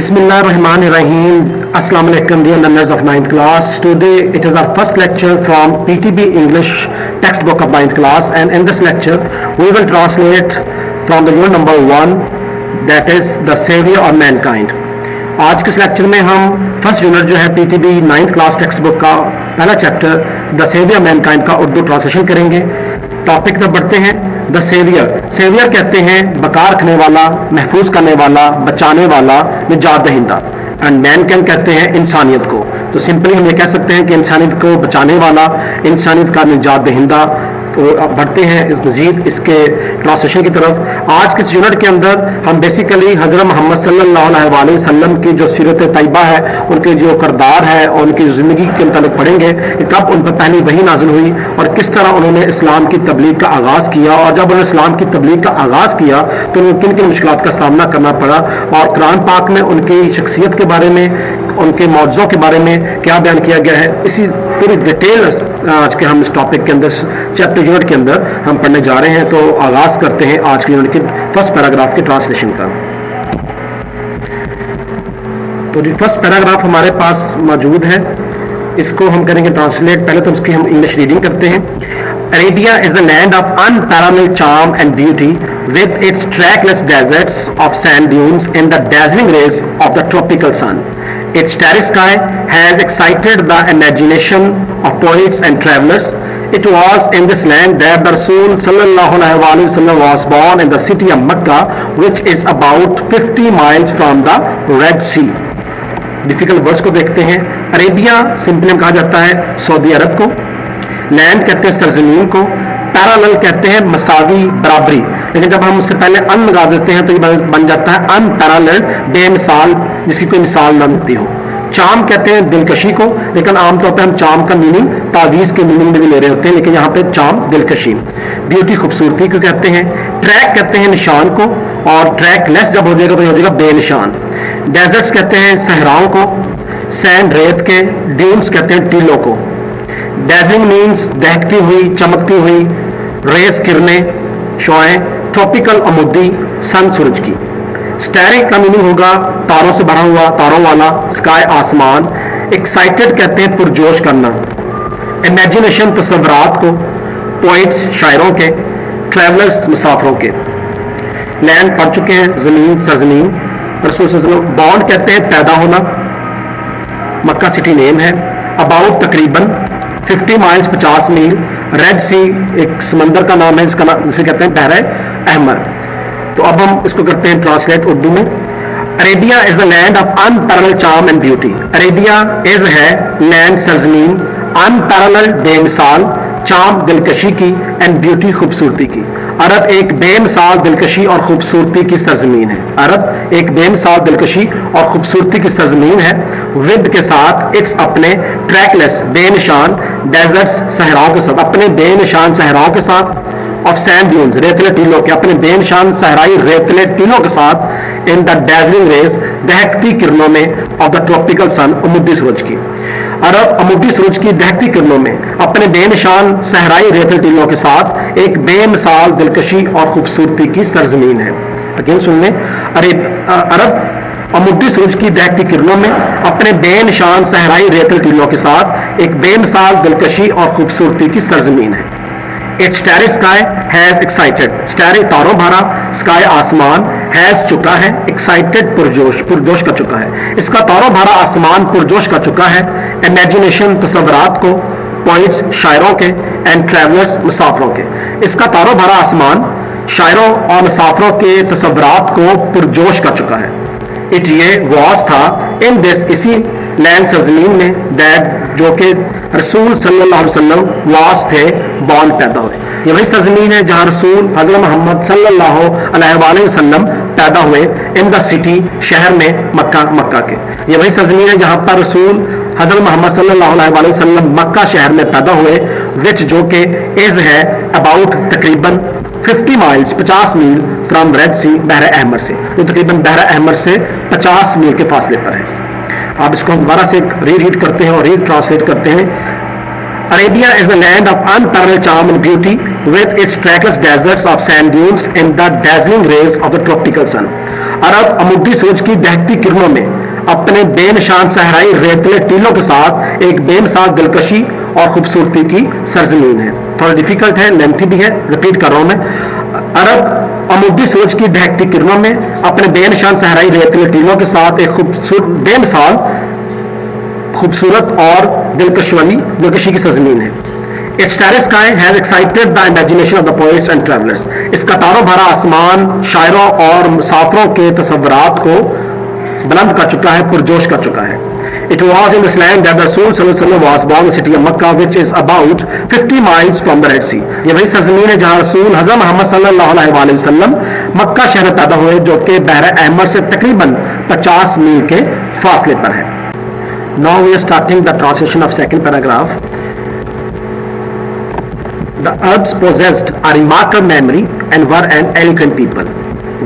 Bismillahirrahmanirrahim. Assalamu alaikum dear learners of 9th class. Today it is our first lecture from PTB English textbook of 9th class, and in this lecture we will translate from the unit number 1, that is the savior of mankind. आज के इस lecture में हम first unit जो है PTB 9th class text book का पहला chapter the saviour Mankind का उर्दू ट्रांसलेशन करेंगे. टॉपिक पर बढ़ते हैं. द सेवियर, सेवियर कहते हैं बका रखने वाला, महफूज करने वाला, बचाने वाला, निजात दहिंदा. एंड मैनकाइंड कहते हैं इंसानियत को. तो सिंपली हम ये कह सकते हैं कि इंसानियत को बचाने वाला, इंसानियत का निजात दहिंदा. तो अब बढ़ते हैं इस मजीद इसके ट्रांसलेशन की तरफ. आज के इस यूनिट के अंदर हम बेसिकली हज़रत मोहम्मद सल्लल्लाहु अलैहि वसल्लम की जो सीरत तैयबा है, उनके जो करदार है और उनकी ज़िंदगी के मुताबिक पढ़ेंगे कि कब उन पर पहली वही नाजिल हुई और किस तरह उन्होंने इस्लाम की तबलीग का आगाज़ किया, और जब उन्होंने इस्लाम की तबलीग का आगाज़ किया तो उन्हें किन किन मुश्किलात का सामना करना पड़ा, और कुरान पाक में उनकी शख्सियत के बारे में, उनके मौजज़ों के बारे में क्या बयान किया गया है. इसी पूरी डिटेल आज के हम इस टॉपिक के अंदर चैप्टर यूनिट के अंदर हम पढ़ने जा रहे हैं. तो आगाज़ करते हैं आज के यूनिट के फर्स्ट पैराग्राफ के ट्रांसलेशन का. तो जो फर्स्ट पैराग्राफ हमारे पास मौजूद है इसको हम करेंगे ट्रांसलेट. पहले तो उसकी हम इंग्लिश रीडिंग करते हैं. Arabia is the land of unparalleled charm and beauty, with its trackless deserts of sand dunes in the dazzling rays of the tropical sun. Its starry sky has excited the imagination of poets and travelers. It was in this land that the Rasul sallallahu alaihi wasallam was born, in the city of Mecca, which is about 50 miles from the Red Sea. Difficult words को देखते हैं. Arabia simply कहा जाता है Saudi अरब को. Land कहते हैं सरजमीन को. पैरालल कहते हैं मसावी, बराबरी. लेकिन जब हम उससे पहले अन लगा देते हैं तो ये बन जाता है अनपैरालल, बेमिसाल, जिसकी कोई मिसाल ना मिलती हो. चाम कहते हैं दिलकशी को, लेकिन आमतौर पर हम चाम का मीनिंग तावीज़ के मीनिंग में भी ले रहे होते हैं, लेकिन यहाँ पे चाम दिलकशी. ब्यूटी खूबसूरती को कहते हैं. ट्रैक कहते हैं निशान को, और ट्रैक लेस जब हो जाएगा तो हो जाएगा बेनिशान. डेजर्ट्स कहते हैं सहराओं को. सैंड रेत के. ड्यून्स कहते हैं टीलों को. डेजलिंग मीन्स दहकती हुई, चमकती हुई. रेस किरणें, शोएं. ट्रॉपिकल अमुदी, सन सूरज की. स्टारी का मीनिंग होगा तारों से भरा हुआ, तारों वाला. स्काई आसमान. एक्साइटेड कहते हैं पुरजोश करना. इमेजिनेशन तसव्वुरात को. पोइट्स शायरों के. ट्रैवलर्स मुसाफिरों के. लैंड पढ़ चुके हैं, जमीन सरजमीन. रसूल सल्लल्लाहु अलैहि वसल्लम. बॉन्ड कहते हैं पैदा होना. मक्का सिटी नेम है. अबाउट तकरीबन. 50 माइल्स 50 मील. रेड सी एक समंदर का नाम है, जिसका नाम जिसे कहते हैं बहरे अहमर. तो अब हम इसको करते हैं ट्रांसलेट उर्दू में. Arabia is the land of unparalleled charm and beauty. Arabia is है लैंड सरजमीन, अनपैरेलल बेमिसाल, चार्म दिलकशी की, एंड ब्यूटी खूबसूरती की. अरब एक बेमिसाल दिलकशी और खूबसूरती की सरजमीन है. अरब एक बेमिसाल दिलकशी और खूबसूरती की सरजमीन है. विद के साथ, इट्स अपने. ट्रैकलेस बेनिशान. डेजर्ट्स सहराओं के साथ, अपने बेनिशान सहराओं के साथ. ऑफ सैंड ड्यून्स रेतले टीलों के, अपने बेनिशान सहराई रेतले टीलों के साथ. इन द डैजलिंग रेस दहकती किरणों में. ऑफ द ट्रॉपिकल सन अमुदी सूरज की. अरब अमुदी सूरज की दहकती किरणों में अपने बेनिशान सहराई रेतले टीलों के साथ एक बेमिसाल दिलकशी और खूबसूरती की सरजमीन है. अगेन सुन लें. अरब अमुदी सूरज की दहकती किरणों में अपने बेनिशान सहराई रेतले टीलों के साथ एक बेमिसाल दिलकशी और खूबसूरती की सरजमीन है. Its starry sky has excited. Starry तारों भरा. Sky आसमान. Has चुका है. Excited पुरजोश, पुरजोश का चुका है. इसका तारों भरा आसमान पुरजोश का चुका है. Imagination तसव्वुरात को. Poets शायरों के. And travelers मुसाफरों के. इसका तारों भरा आसमान शायरों और मुसाफरों के तसव्वुरात को पुरजोश का चुका है. It ये was था. In this इसी लैंड सरजमीन में. दैट जो कि रसूल सल्लल्लाहु अलैहि वसल्लम वास थे, बॉन्ड पैदा हुए. ये वही सरजमीन है जहाँ रसूल हज़रत मोहम्मद सल्लल्लाहु अलैहि वसल्लम पैदा हुए. इन द सिटी शहर में मक्का के. ये वही सरजमीन है जहाँ पर रसूल हज़रत मोहम्मद सल्लल्लाहु अलैहि वसल्लम मक्का शहर में पैदा हुए. विच जो कि इज है अबाउट तकरीबन 50 माइल्स 50 मील फ्रॉम रेड सी, बहरे अहमर से. जो तकरीबन बहरे अहमर से 50 मील के फासले पर है. आप इसको हम दोबारा से रीड करते हैं और रीट्रांसलेट करते हैं. Arabia is the land of unparalleled charm and beauty, with its trackless deserts of sand dunes in the dazzling rays of the tropical sun. अरब अमुदी सूरज की दहकती किरणों में अपने बेनिशान सहराई रेतले टीलों के साथ एक बेमिसाल दिलकशी और खूबसूरती की सरजमीन है। थोड़ा डिफिकल्ट है, लेंथी भी है, रिपीट कर रहा हूं मैं। अरब अमुदी सूरज की दहकती किरणों में अपने बेनिशान सहराई रेतले टीलों के साथ एक बेमिसाल खूबसूरत और दिलकशी की सरजमीन है। Its starry sky has excited the imagination of the poets and travelers. इसका तारों भरा आसमान शायरों और मुसाफिरों के तस्वुरात को बुलंद कर चुका है, पुरजोश कर चुका है। It was in this land that the Rasul sallallahu alaihi wasallam was born, the city of Makkah, which is about 50 miles from the Red Sea. ये वही सरजमीन है जहाँ रसूल हज़रत मोहम्मद सल्लल्लाहु अलैहि वसल्लम मक्का शहर में पैदा हुए, जो कि बहर अहमर से तकरीबन 50 मील के फासले पर है। Now we are starting the translation of second paragraph. The Arabs possessed a remarkable memory and were an eloquent people.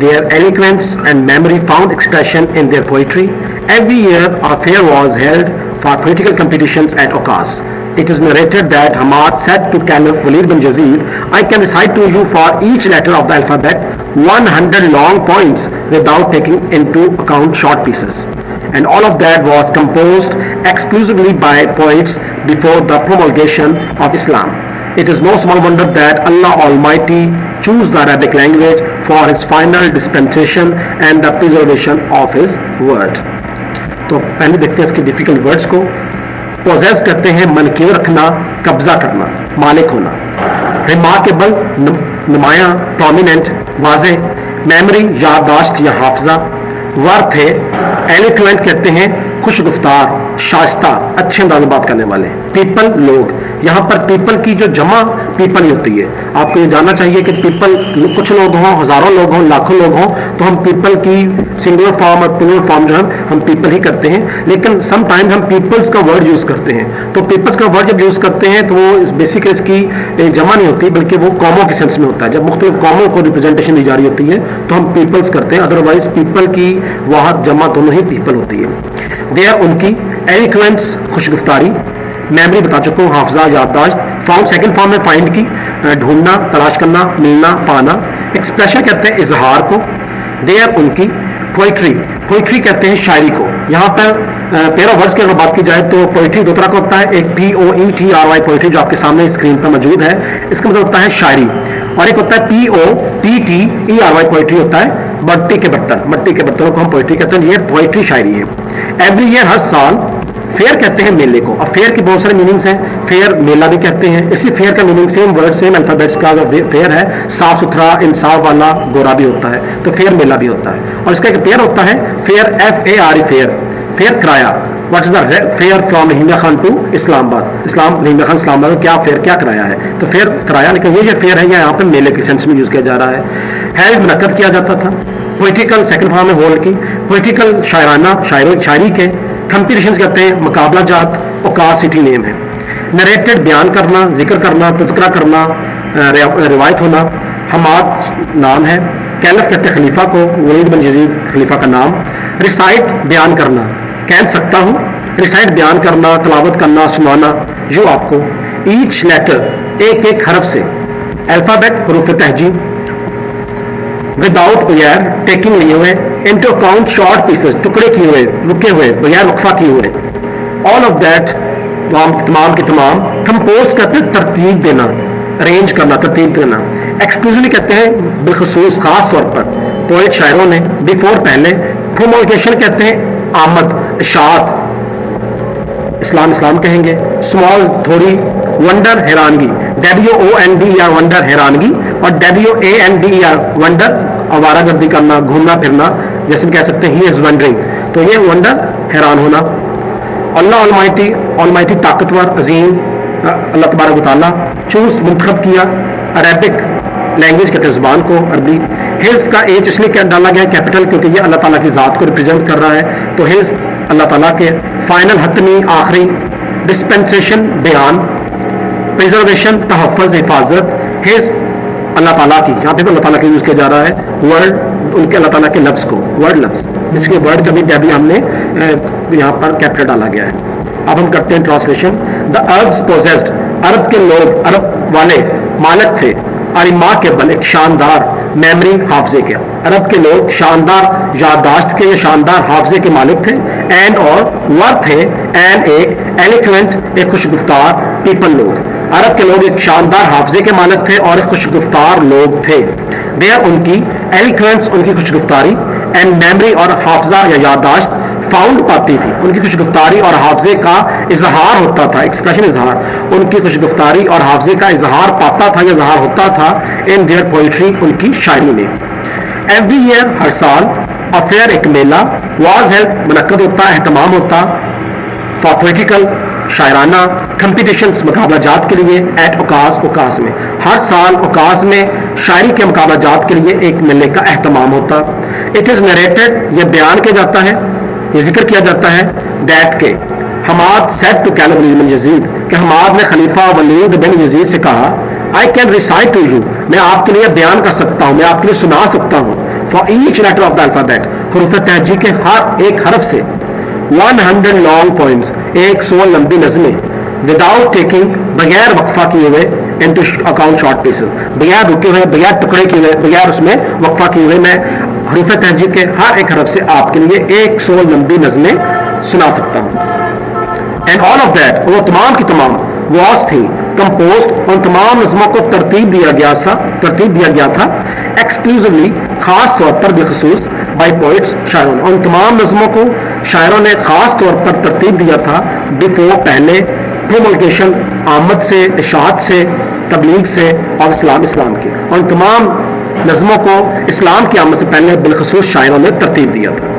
Their eloquence and memory found expression in their poetry. Every year a fair was held for political competitions at Okaz. It is narrated that Hamad said to Caliph Walid bin Yazid, I can recite to you for each letter of the alphabet 100 long poems without taking into account short pieces. And all of that was composed exclusively by poets before the promulgation of Islam. It is no small wonder that Allah Almighty chose the Arabic language for His final dispensation and the preservation of His word. तो पहले देखते हैं इसके difficult words को। Poses करते हैं मनकीब रखना, कब्जा करना, मालिक होना। रिमार्केबल नुमाया, प्रोमिनेंट, वाजे। मेमोरी याददाश्त या हाफजा। वर्थ है एलिक्वेंट कहते हैं खुशगुफ्तार, शाइस्ता, अच्छे अंदाज में बात करने वाले। पीपल लोग, यहाँ पर पीपल की जो जमा पीपल ही होती है। आपको ये जानना चाहिए कि पीपल कुछ लोग हों, हजारों लोग हों, लाखों लोग हों, तो हम पीपल की सिंगुलर फॉर्म और प्लूरल फॉर्म जो है हम पीपल ही करते हैं। लेकिन समटाइम्स हम पीपल्स का वर्ड यूज करते हैं। तो पीपल्स का वर्ड जब यूज करते हैं तो वो बेसिकली इसकी जमा नहीं होती, बल्कि वो कॉमों के सेंस में होता है। जब मुख्तलिफ कॉमों को रिप्रेजेंटेशन दी जा रही होती है तो हम पीपल्स करते हैं, अदरवाइज पीपल की वहाँ जमा दोनों ही पीपल होती है। देयर उनकी एलिक्वेंस खुशगुफ्तारी, मेमोरी बता चुका हूँ, हाफजा याददाश्त। फाउंड सेकंड फॉर्म में फाइंड की, ढूंढना, तलाश करना, मिलना, पाना। एक्सप्रेशन कहते हैं इजहार को। देयर उनकी पोइट्री, पोइट्री कहते हैं शायरी को। यहाँ पर पेयर ऑफ वर्ड्स की अगर बात की जाए तो पोइट्री दो तरह का होता है, एक POETRY पोइट्री जो आपके सामने स्क्रीन पर मौजूद है, इसका मतलब होता है शायरी, और एक होता है POPTERY पोइट्री होता है मट्टी के बर्तन, मट्टी के बर्तनों को हम पोइट्री कहते हैं। ये पोइट्री शायरी है। एवरी ईयर हर साल फेयर कहते हैं मेले को। अब फेयर के बहुत सारे मीनिंग्स हैं, फेयर मेला भी कहते हैं। इसी फेयर का meaning same word same alphabets का अगर फेयर है, साफ सुथरा, इंसाफ वाला, गोरा भी होता है, तो फेयर मेला भी होता है। और इसका एक पेयर होता है फेयर FARE फेयर, फेयर किराया। What is the fare from Hinda Khan to Islamabad, Hinda Khan Islamabad क्या फेयर क्या किराया है, तो फेयर किराया। लेकिन ये जो फेयर है यहाँ पे मेले के सेंस में यूज किया जा रहा है। मुनक्कद किया जाता था। पोलिटिकल सेकंड फॉर्म में होल्ड की, पोलिटिकल शायराना, शायरी के। कंपटीशन कहते हैं मुकाबला जात, औकात सिटी नेम है। नरेटेड बयान करना, जिक्र करना, तज़किरा करना, रिवायत होना। हमाद नाम है। कैलिफ कहते हैं खलीफा को, वलीद बिन यजीद खलीफा का नाम। रिसाइट बयान करना, कह सकता हूँ, रिसाइट बयान करना, तलावत करना, सुनाना। जो आपको ईच लेटर एक एक हरफ से, अल्फाबेट हरूफ तहजीब, विदाउट बगैर, टेकिंग लिए हुए, इनटू अकाउंट शॉर्ट पीसेस, टुकड़े किए हुए, रुके हुए, बगैर वक्फा किए हुए। ऑल ऑफ दैट तमाम के तमाम। कंपोज कहते हैं तरतीब देना, अरेंज करना, तरतीब देना। एक्सक्लूसिवली कहते हैं बिलखसूस खास तौर पर पोएट शायरों ने, बिफोर पहले। प्रोमोल्गेशन कहते हैं आमद, इशात, इस्लाम इस्लाम कहेंगे। स्मॉल थोड़ी, वंडर हैरानगी, WOND या वंडर हैरानगी, और WAND या वंडर आवारागर्दी करना, घूमना फिरना, जैसे हम कह सकते हैं ही इज वंडरिंग, तो ये वंडर हैरान होना। अल्लाह ऑलमाइटी ताकतवर, अजीम, अल्लाह तबारक व तआला चूज मुंतखब किया अरबिक लैंग्वेज कहते हैं जुबान को, अरबी। हिज का एच इसलिए क्या डाला गया कैपिटल, क्योंकि ये अल्लाह ताला की ज़ात को रिप्रेजेंट कर रहा है। तो हिज अल्लाह ताला के। फाइनल हतमी आखिरी, डिस्पेंसेशन बयान, प्रिजर्वेशन तहफ़्फ़ुज़ हिफाजत। हिज अल्लाह ताला की, यहाँ पे भी अल्लाह ताला का यूज़ किया जा रहा है। वर्ड उनके अल्लाह ताला के लफ्ज़ को, वर्ड लफ्ज़, इसके वर्ड कभी भी हमने यहाँ पर कैपिटल डाला गया है। अब हम करते हैं ट्रांसलेशन। द अरब्स पोजेस्ड, अरब के लोग, अरब वाले मालिक थे। अरिमाकेबल, एक शानदार, मेमोरी हाफजे के। अरब के लोग शानदार याददाश्त के या शानदार हाफजे के मालिक थे, एंड और वर्थ थे एंड एक एलिक्वेंट एक खुशगुफ्तार पीपल लोग। अरब के लोग एक शानदार हाफजे के मालिक थे और एक खुशगुफ्तार लोग थे। देयर उनकी एलिक्वेंस उनकी खुशगुफ्तारी एंड मेमोरी और हाफजा या याददाश्त फाउंड पाती थी। उनकी खुशगुफ्तारी और हाफजे का इजहार होता था, एक्सप्रेशन इजहार, उनकी खुशगुफ्तारी और हाफजे का इजहार पाता था या इजहार होता था इन देयर पोइट्री उनकी शायरी में। एवरी ईयर हर साल अफेयर एक मेला वाज हेल्ड मुनक्कद होता, एहतमाम होता फॉर पोलिटिकल शायराना कंपटीशंस मुकाबला जात के लिए एट ओकास में। हर साल ओकास में शायरी के मुकाबला जात के लिए एक मेले का एहतमाम होता। इट इज़ नरेटेड यह बयान किया जाता है, ये जिक्र किया जाता है दैट के हमाद सेड टू कैलब बिन यजीद कि हमाद ने खलीफा वलीद बिन यजीद से कहा I can recite to you, मैं आपके लिए बयान कर सकता हूँ, मैं आपके लिए सुना सकता हूँ for each letter of the alphabet, हुरूफ तहजी के हर एक हरफ से 100 लॉन्ग पोइम्स, 100 लंबी नज़में, विदाउट टेकिंग बगैर वक्फा किए हुए इनटू अकाउंट शॉर्ट पीसेस, बगैर रुके हुए, बगैर टुकड़े किए हुए, बगैर उसमें वक्फा किए हुए मैं हरूफ तहजीब के हर एक हरफ से आपके लिए 100 लंबी नज़में सुना सकता हूँ। एंड ऑल ऑफ दैट, वो तमाम की तमाम वॉज थी कंपोज्ड, उन तमाम नज़मों को तरतीब दिया गया था एक्सक्लूसिवली खास तौर पर बेखसूस बाई पोइट्स शायरों ने। उन तमाम नज़मों को शायरों ने खास तौर पर तरतीब दिया था बिफोर पहले प्रोमल्गेशन आमद से, इशाअत से, तबलीग से और इस्लाम की। उन तमाम नज़मों को इस्लाम की आमद से पहले बिलखसूस शायरों ने तरतीब दिया था।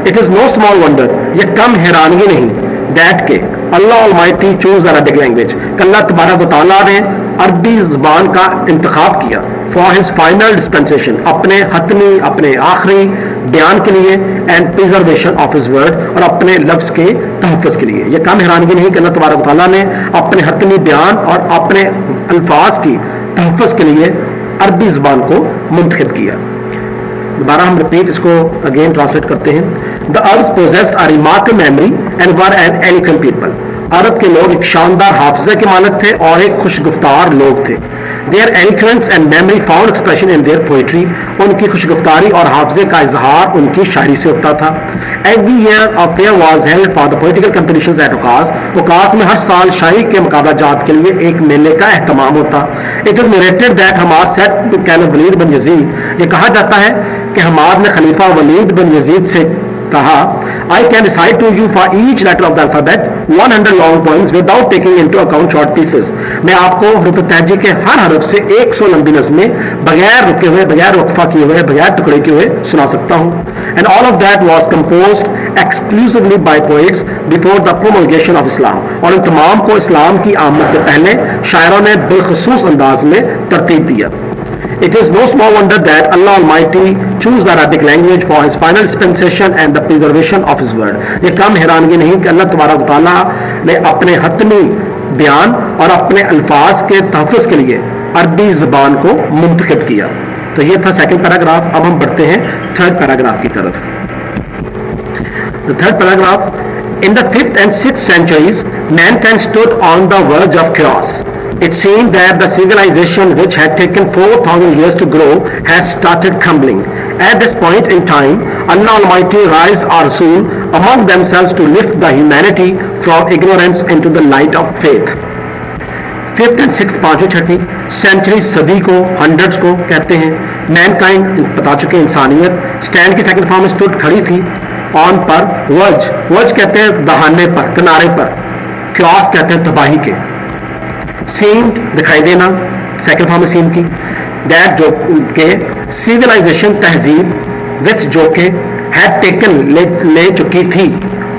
It is know small wonder, यह कम हैरानगी नहीं दैट के अल्लाह अलमाइटी चूज अरबिक लैंग्वेज, अल्लाह तबारक व तआला ने अरबी ज़बान का इंतखाब किया फॉर हिज फाइनल डिस्पेंसेशन, अपने हतमी, अपने आखिरी बयान के लिए, and preservation of his word, और अपने लफ्ज़ के तहफ़्फ़ुज़ के लिए। यह कम हैरानगी नहीं कि अल्लाह तबारक व तआला ने अपने हतमी बयान और अपने अल्फाज की तहफ़्फ़ुज़ के लिए अरबी ज़बान को मुंतखब किया। दोबारा हम रिपीट इसको अगेन ट्रांसलेट करते हैं। The Arabs possessed a remarkable memory and were an eloquent people, अरब के लोग एक शानदार हाफजे के मालिक थे और एक खुशगुफ्तार लोग थे। Their eloquence and memory found expression in their poetry, उनकी खुशगुफ्तारी और हाफजे का इजहार उनकी शायरी से होता था। Every year a fair was held for the political competitions at Okaz में हर साल शायरी के मुकाबला जात के लिए एक मेले का एहतमाम होता। It is narrated that Hammad said to caliph Walid बिन यजीद, ये कहा जाता है कि हमाद ने खलीफा वलीद बिन यजीद से कहा I can recite to you for each letter of the alphabet 100 long poems without taking into account short pieces, मैं आपको हरूफ तहजी के हर हरफ से 100 लंबी नज़में बगैर रुके हुए, बगैर वक्फा किए हुए, बगैर टुकड़े किए हुए सुना सकता हूँ। And all of that was composed exclusively by poets before the promulgation of Islam, और इन तमाम को इस्लाम की आमद से पहले शायरों ने बिलखसूस अंदाज में तरतीब दिया। It is no small wonder that Allah Almighty chose the Arabic language for His final dispensation and the preservation of His word. ये कम हैरानगी नहीं कि अल्लाह तबारक व तआला ने अपने हतमी बयान और अपने अल्फाज के तहफ़्फ़ुज़ के लिए अरबी ज़बान को मुंतखब किया। तो ये था सेकंड पैराग्राफ। अब हम बढ़ते हैं थर्ड पैराग्राफ की तरफ। The third paragraph, in the 5th and 6th centuries, mankind stood on the verge of chaos. It seemed that the civilization which had taken 4,000 years to grow had started crumbling. At this point in time, Allah Almighty raised our Rasul among themselves to lift the humanity from ignorance into the light of faith. 5th and 6th, पांचवी छठी century, सदी को, hundreds को कहते हैं। Mankind बता चुके इंसानियत, stand की सेकंड फॉर्म में स्टूड खड़ी थी, ऑन पर, वर्ज कहते हैं दहाने पर, किनारे पर, क्लॉस कहते हैं तबाही के, सीम्ड दिखाई देना, सेकंड फॉर्म में सीम की, दैट जो के सिविलाइजेशन तहजीब विच जो के हैड टेकन ले चुकी थी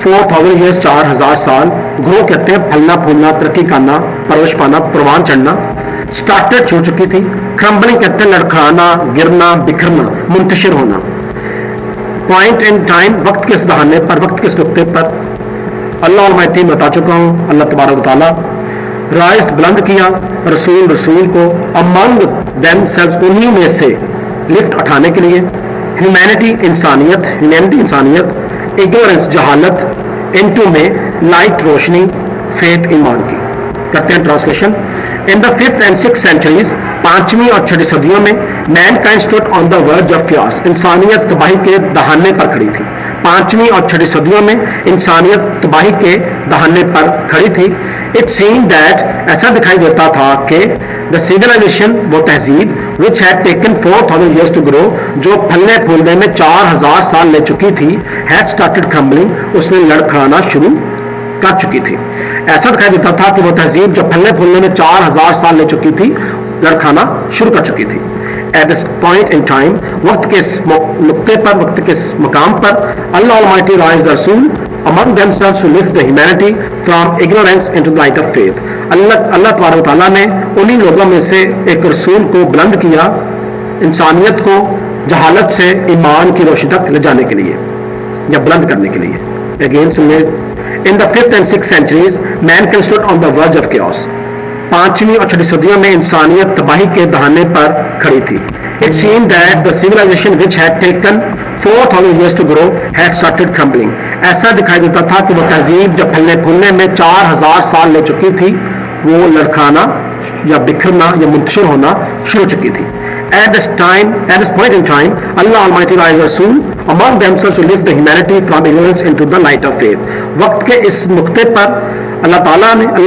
4,000 ईयर्स 4,000 साल, ग्रो कहते हैं फलना फूलना, तरक्की करना, परवश पाना, परवान चढ़ना, स्टार्टेड छू चुकी थी, क्रम्बलिंग कहते हैं लड़खड़ाना, गिरना, बिखरना, मुंतशिर होना, पॉइंट इन टाइम वक्त के इस दहाने पर, वक्त के इस नुक्ते पर अल्लाह अलमाइटी बता चुका हूँ, अल्लाह तबारक व तआला राइज्ड बुलंद किया रसूल को अमंग देमसेल्व्स, उन्हीं में से, लिफ्ट उठाने के लिए, ह्यूमैनिटी इंसानियत, इग्नोरेंस जहालत, इनटू में लाइट रोशनी, फेथ ईमान की। करते हैं translation. In the 5th and 6th centuries, 5वीं और 6वीं सदियों में Mankind stood on the verge of chaos, इंसानियत तबाही के दहाने पर खड़ी थी। 5वीं और 6वीं सदियों में इंसानियत तबाही के दहाने पर खड़ी थी। इट सीम दैट, ऐसा दिखाई देता था कि द सिविलाइजेशन, वो तहजीब which had taken 4000 years to grow, जो फलने फूलने में 4000 साल ले चुकी थी, हैड स्टार्टेड क्रम्बलिंग, उसने लड़खड़ाना शुरू कर चुकी थी। ऐसा दिखाई देता था कि वो तहजीब जो फलने फूलने में 4000 साल ले चुकी थी, लड़खाना शुरू कर चुकी थी। At this point in time, वक्त के इस नुक्ते पर, वक्त के इस मकाम पर, Allah Almighty raised the Rasul among themselves to lift the humanity from ignorance into the light of faith. अल्लाह तबारक व तआला ने उन्हीं लोगों में से एक रसूल को बुलंद किया, इंसानियत को जहालत से ईमान की रोशनी तक ले जाने के लिए या बुलंद करने के लिए। अगेन सुनिए, in the 5th and 6th centuries, man stood on the verge of chaos. 5वीं और 6वीं सदियों में इंसानियत तबाही के दहाने पर खड़ी थी। It seemed that the civilization which had taken 4000 years to grow had started crumbling. ऐसा दिखाई देता था कि वो तहजीब जब फलने फूलने में 4000 साल ले चुकी थी, वो लड़खड़ाना या बिखरना या मुंतशिर होना शुरू हो चुकी थी। At this point in time, Allah Almighty raised Rasul among themselves to lift the humanity from ignorance into the light of faith. वक्त के इस नुक्ते पर अल्लाह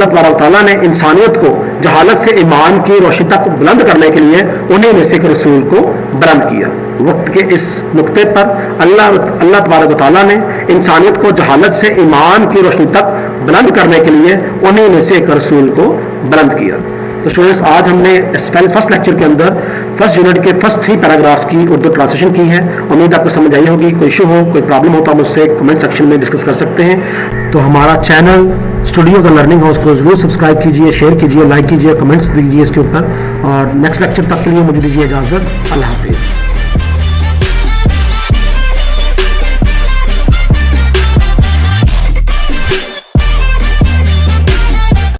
तबारक तआला ने इंसानियत को जहालत से ईमान की रोशनी तक बुलंद करने के लिए उन्हीं में से एक रसूल को बुलंद किया। वक्त के इस नुक्ते पर अल्लाह तबारक तआला ने इंसानियत को जहालत से ईमान की रोशनी तक बुलंद करने के लिए उन्हीं में से एक रसूल को बुलंद किया। तो स्टूडेंट्स, आज हमने इस फर्स्ट लेक्चर के अंदर फर्स्ट यूनिट के फर्स्ट 3 पैराग्राफ्स की उर्दू ट्रांसलेशन की है। उम्मीद आपको समझ आई होगी। कोई इशू हो, कोई प्रॉब्लम हो तो आप मुझसे कमेंट सेक्शन में डिस्कस कर सकते हैं। तो हमारा channel studio the learning house को जरूर सब्सक्राइब कीजिए, शेयर कीजिए, लाइक कीजिए, कमेंट्स दीजिए इसके ऊपर। और नेक्स्ट लेक्चर तक के लिए मुझे दीजिए इजाज़त। अल्लाह हाफिज़।